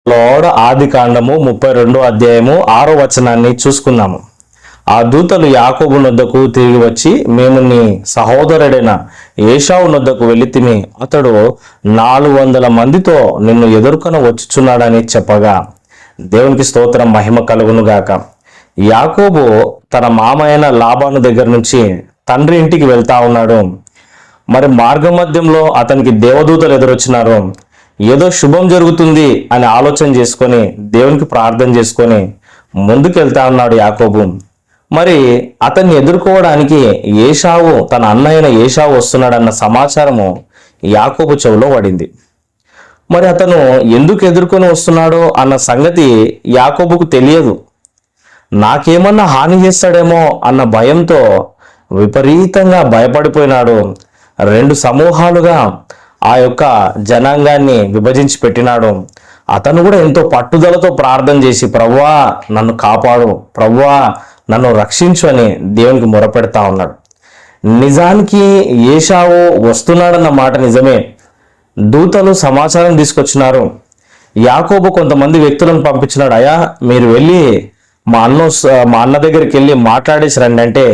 Load ఆది కాండము 32 అధ్యాయము 6వ వచనాన్ని చూసుకుందాము. ఆ దూతలు యాకోబు నొద్దకు తిరిగి వచ్చి, మేము నీ సహోదరుడైన ఏశావు నొద్దకు వెళితిమి, అతడు 400 మందితో నిన్ను ఎదుర్కొన వచ్చుచున్నాడని చెప్పగా, దేవునికి స్తోత్రం, మహిమ కలుగును గాక. యాకోబు తన మామ అయిన లాబాను దగ్గర నుంచి తండ్రి ఇంటికి వెళ్తా ఉన్నాడు. మరి మార్గ మధ్యంలో అతనికి దేవదూతలు ఎదురొచ్చినారు. ఏదో శుభం జరుగుతుంది అని ఆలోచన చేసుకొని దేవునికి ప్రార్థన చేసుకొని ముందుకు వెళ్తా ఉన్నాడు యాకోబు. మరి అతన్ని ఎదుర్కోవడానికి ఏశావు, తన అన్న అయిన ఏశావు వస్తున్నాడన్న సమాచారము యాకోబు చెవిలో పడింది. మరి అతను ఎందుకు ఎదుర్కొని వస్తున్నాడో అన్న సంగతి యాకోబుకు తెలియదు. నాకేమన్నా హాని చేస్తాడేమో అన్న భయంతో విపరీతంగా భయపడిపోయినాడు. 2 సమూహాలుగా ఆ యొక్క జనాంగాన్ని విభజించి పెట్టినాడు. అతను కూడా ఎంతో పట్టుదలతో ప్రార్థన చేసి, ప్రభువా నన్ను కాపాడు, ప్రభువా నన్ను రక్షించు అని దేవునికి మొరపెడతా ఉన్నాడు. నిజానికి ఏశావు వస్తున్నాడన్న మాట నిజమే. దూతలు సమాచారం తీసుకొచ్చినారు. యాకోబు కొంతమంది వ్యక్తులను పంపించినాడు. అయ్యా, మీరు వెళ్ళి మా అన్న దగ్గరికి వెళ్ళి మాట్లాడేసి రండి అంటే